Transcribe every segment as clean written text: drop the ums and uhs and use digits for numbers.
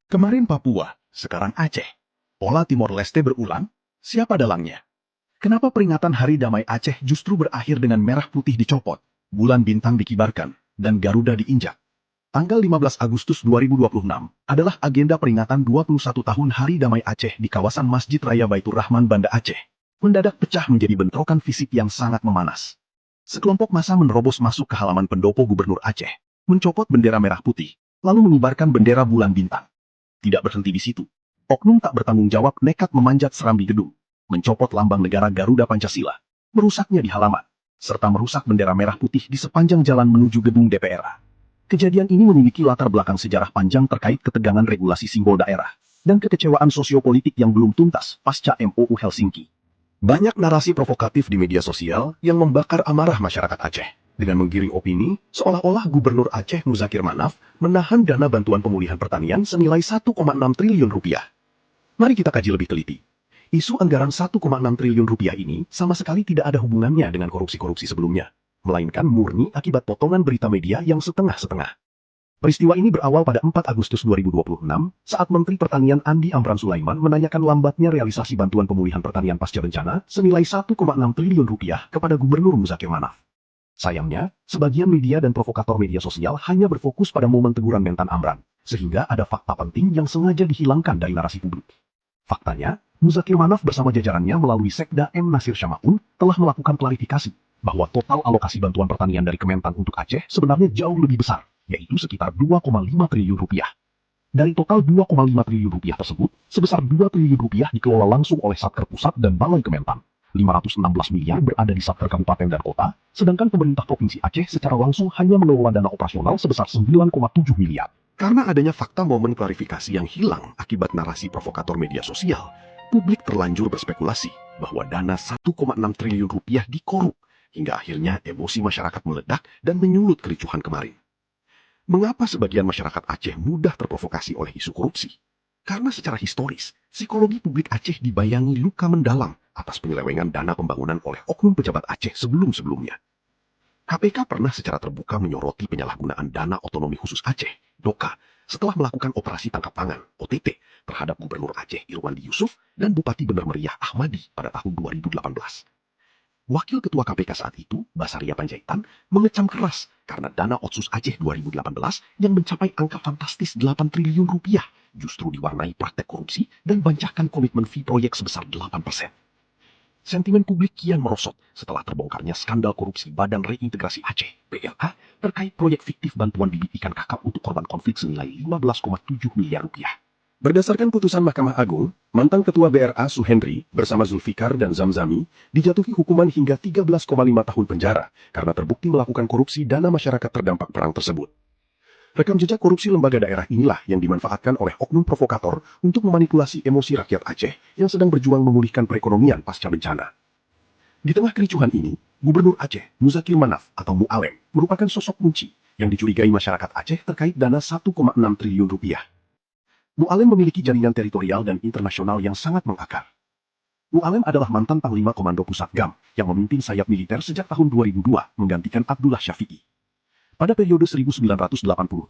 Kemarin Papua, sekarang Aceh. Pola Timor Leste berulang, siapa dalangnya? Kenapa peringatan Hari Damai Aceh justru berakhir dengan merah putih dicopot, bulan bintang dikibarkan, dan Garuda diinjak? Tanggal 15 Agustus 2026 adalah agenda peringatan 21 tahun Hari Damai Aceh di kawasan Masjid Raya Baitur Rahman Banda Aceh. Mendadak pecah menjadi bentrokan fisik yang sangat memanas. Sekelompok massa menerobos masuk ke halaman pendopo Gubernur Aceh, mencopot bendera merah putih, lalu mengibarkan bendera bulan bintang. Tidak berhenti di situ. Oknum tak bertanggung jawab nekat memanjat serambi gedung, mencopot lambang negara Garuda Pancasila, merusaknya di halaman, serta merusak bendera merah putih di sepanjang jalan menuju gedung DPR. Kejadian ini memiliki latar belakang sejarah panjang terkait ketegangan regulasi simbol daerah, dan kekecewaan sosiopolitik yang belum tuntas pasca MOU Helsinki. Banyak narasi provokatif di media sosial yang membakar amarah masyarakat Aceh, dengan menggiring opini seolah-olah Gubernur Aceh Muzakir Manaf menahan dana bantuan pemulihan pertanian senilai 1,6 triliun rupiah. Mari kita kaji lebih teliti. Isu anggaran 1,6 triliun rupiah ini sama sekali tidak ada hubungannya dengan korupsi-korupsi sebelumnya, melainkan murni akibat potongan berita media yang setengah-setengah. Peristiwa ini berawal pada 4 Agustus 2026 saat Menteri Pertanian Andi Amran Sulaiman menanyakan lambatnya realisasi bantuan pemulihan pertanian pasca bencana senilai 1,6 triliun rupiah kepada Gubernur Muzakir Manaf. Sayangnya, sebagian media dan provokator media sosial hanya berfokus pada momen teguran Mentan Amran, sehingga ada fakta penting yang sengaja dihilangkan dari narasi publik. Faktanya, Muzakir Manaf bersama jajarannya melalui Sekda M. Nasir Syamaun telah melakukan klarifikasi bahwa total alokasi bantuan pertanian dari Kementan untuk Aceh sebenarnya jauh lebih besar, yaitu sekitar 2,5 triliun rupiah. Dari total 2,5 triliun rupiah tersebut, sebesar 2 triliun rupiah dikelola langsung oleh Satker Pusat dan Balai Kementan. 516 miliar berada di Satker Kabupaten dan Kota, sedangkan pemerintah Provinsi Aceh secara langsung hanya mengelola dana operasional sebesar 9,7 miliar. Karena adanya fakta momen klarifikasi yang hilang akibat narasi provokator media sosial, publik terlanjur berspekulasi bahwa dana 1,6 triliun rupiah dikorup, hingga akhirnya emosi masyarakat meledak dan menyulut kericuhan kemarin. Mengapa sebagian masyarakat Aceh mudah terprovokasi oleh isu korupsi? Karena secara historis, psikologi publik Aceh dibayangi luka mendalam atas penyelewengan dana pembangunan oleh oknum pejabat Aceh sebelum-sebelumnya. KPK pernah secara terbuka menyoroti penyalahgunaan dana otonomi khusus Aceh, DOKA, setelah melakukan operasi tangkap tangan, OTT, terhadap Gubernur Aceh Irwandi Yusuf dan Bupati Bener Meriah Ahmadi pada tahun 2018. Wakil Ketua KPK saat itu, Basaria Panjaitan, mengecam keras karena dana Otsus Aceh 2018 yang mencapai angka fantastis 8 triliun rupiah justru diwarnai praktek korupsi dan bancakan komitmen fee proyek sebesar 8%. Sentimen publik kian merosot setelah terbongkarnya skandal korupsi Badan Reintegrasi Aceh, BRA, terkait proyek fiktif bantuan bibit ikan kakap untuk korban konflik senilai 15,7 miliar rupiah. Berdasarkan putusan Mahkamah Agung, mantan Ketua BRA Suhendri bersama Zulfikar dan Zamzami dijatuhi hukuman hingga 13,5 tahun penjara karena terbukti melakukan korupsi dana masyarakat terdampak perang tersebut. Rekam jejak korupsi lembaga daerah inilah yang dimanfaatkan oleh oknum provokator untuk memanipulasi emosi rakyat Aceh yang sedang berjuang memulihkan perekonomian pasca bencana. Di tengah kericuhan ini, Gubernur Aceh, Muzakir Manaf atau Mu'alem, merupakan sosok kunci yang dicurigai masyarakat Aceh terkait dana 1,6 triliun rupiah. Mu'alem memiliki jaringan teritorial dan internasional yang sangat mengakar. Mu'alem adalah mantan Panglima Komando Pusat GAM yang memimpin sayap militer sejak tahun 2002 menggantikan Abdullah Syafi'i. Pada periode 1986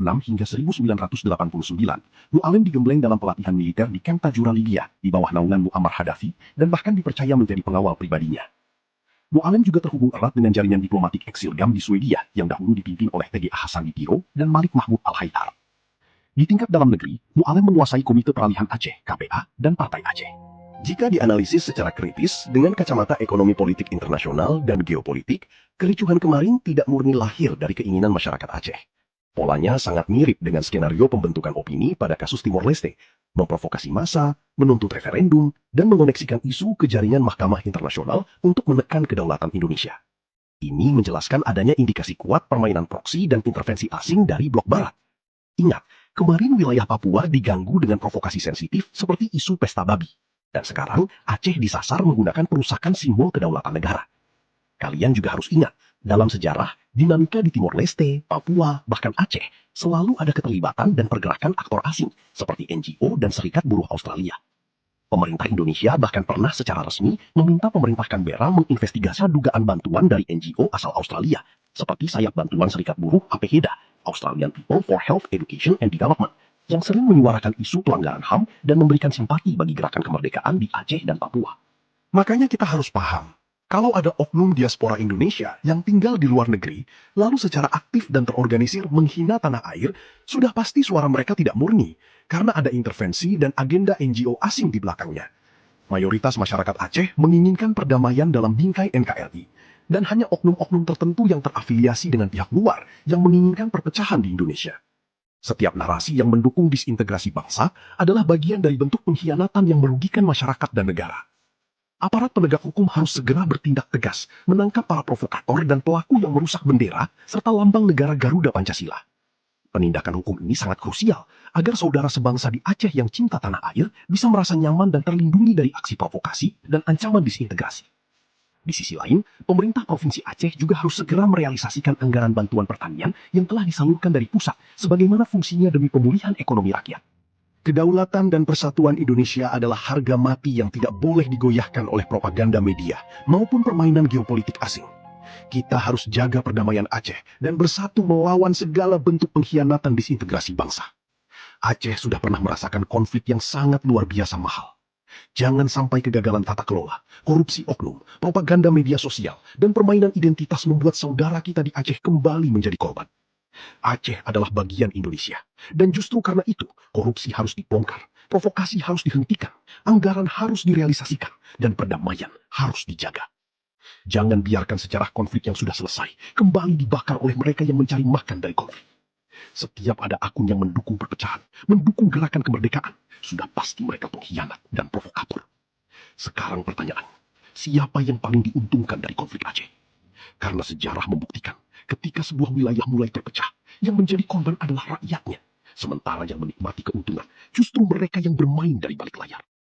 hingga 1989, Mu'alem digembleng dalam pelatihan militer di Camp Tajura Libya di bawah naungan Muammar Gaddafi dan bahkan dipercaya menjadi pengawal pribadinya. Mu'alem juga terhubung erat dengan jaringan diplomatik eksil GAM di Swedia yang dahulu dipimpin oleh TGA Hasan Dipiro dan Malik Mahmud Al-Haidar. Di tingkat dalam negeri, Mu'alem menguasai Komite Peralihan Aceh, KPA, dan Partai Aceh. Jika dianalisis secara kritis dengan kacamata ekonomi politik internasional dan geopolitik, kericuhan kemarin tidak murni lahir dari keinginan masyarakat Aceh. Polanya sangat mirip dengan skenario pembentukan opini pada kasus Timor Leste, memprovokasi massa, menuntut referendum, dan mengoneksikan isu ke jaringan Mahkamah Internasional untuk menekan kedaulatan Indonesia. Ini menjelaskan adanya indikasi kuat permainan proksi dan intervensi asing dari blok barat. Ingat, kemarin wilayah Papua diganggu dengan provokasi sensitif seperti isu pesta babi. Dan sekarang Aceh disasar menggunakan perusakan simbol kedaulatan negara. Kalian juga harus ingat, dalam sejarah, dinamika di Timor Leste, Papua, bahkan Aceh, selalu ada keterlibatan dan pergerakan aktor asing, seperti NGO dan Serikat Buruh Australia. Pemerintah Indonesia bahkan pernah secara resmi meminta pemerintah Canberra menginvestigasi dugaan bantuan dari NGO asal Australia, seperti sayap bantuan Serikat Buruh APHEDA, Australian People for Health, Education and Development, yang sering menyuarakan isu pelanggaran HAM dan memberikan simpati bagi gerakan kemerdekaan di Aceh dan Papua. Makanya kita harus paham, kalau ada oknum diaspora Indonesia yang tinggal di luar negeri, lalu secara aktif dan terorganisir menghina tanah air, sudah pasti suara mereka tidak murni, karena ada intervensi dan agenda NGO asing di belakangnya. Mayoritas masyarakat Aceh menginginkan perdamaian dalam bingkai NKRI, dan hanya oknum-oknum tertentu yang terafiliasi dengan pihak luar yang menginginkan perpecahan di Indonesia. Setiap narasi yang mendukung disintegrasi bangsa adalah bagian dari bentuk pengkhianatan yang merugikan masyarakat dan negara. Aparat penegak hukum harus segera bertindak tegas, menangkap para provokator dan pelaku yang merusak bendera serta lambang negara Garuda Pancasila. Penindakan hukum ini sangat krusial agar saudara sebangsa di Aceh yang cinta tanah air bisa merasa nyaman dan terlindungi dari aksi provokasi dan ancaman disintegrasi. Di sisi lain, pemerintah Provinsi Aceh juga harus segera merealisasikan anggaran bantuan pertanian yang telah disalurkan dari pusat sebagaimana fungsinya demi pemulihan ekonomi rakyat. Kedaulatan dan persatuan Indonesia adalah harga mati yang tidak boleh digoyahkan oleh propaganda media maupun permainan geopolitik asing. Kita harus jaga perdamaian Aceh dan bersatu melawan segala bentuk pengkhianatan disintegrasi bangsa. Aceh sudah pernah merasakan konflik yang sangat luar biasa mahal. Jangan sampai kegagalan tata kelola, korupsi oknum, propaganda media sosial, dan permainan identitas membuat saudara kita di Aceh kembali menjadi korban. Aceh adalah bagian Indonesia. Dan justru karena itu, korupsi harus dibongkar, provokasi harus dihentikan, anggaran harus direalisasikan, dan perdamaian harus dijaga. Jangan biarkan sejarah konflik yang sudah selesai kembali dibakar oleh mereka yang mencari makan dari konflik. Setiap ada akun yang mendukung perpecahan, mendukung gerakan kemerdekaan, sudah pasti mereka pengkhianat dan provokator. Sekarang pertanyaan, siapa yang paling diuntungkan dari konflik Aceh? Karena sejarah membuktikan, ketika sebuah wilayah mulai terpecah, yang menjadi korban adalah rakyatnya. Sementara yang menikmati keuntungan, justru mereka yang bermain dari balik layar.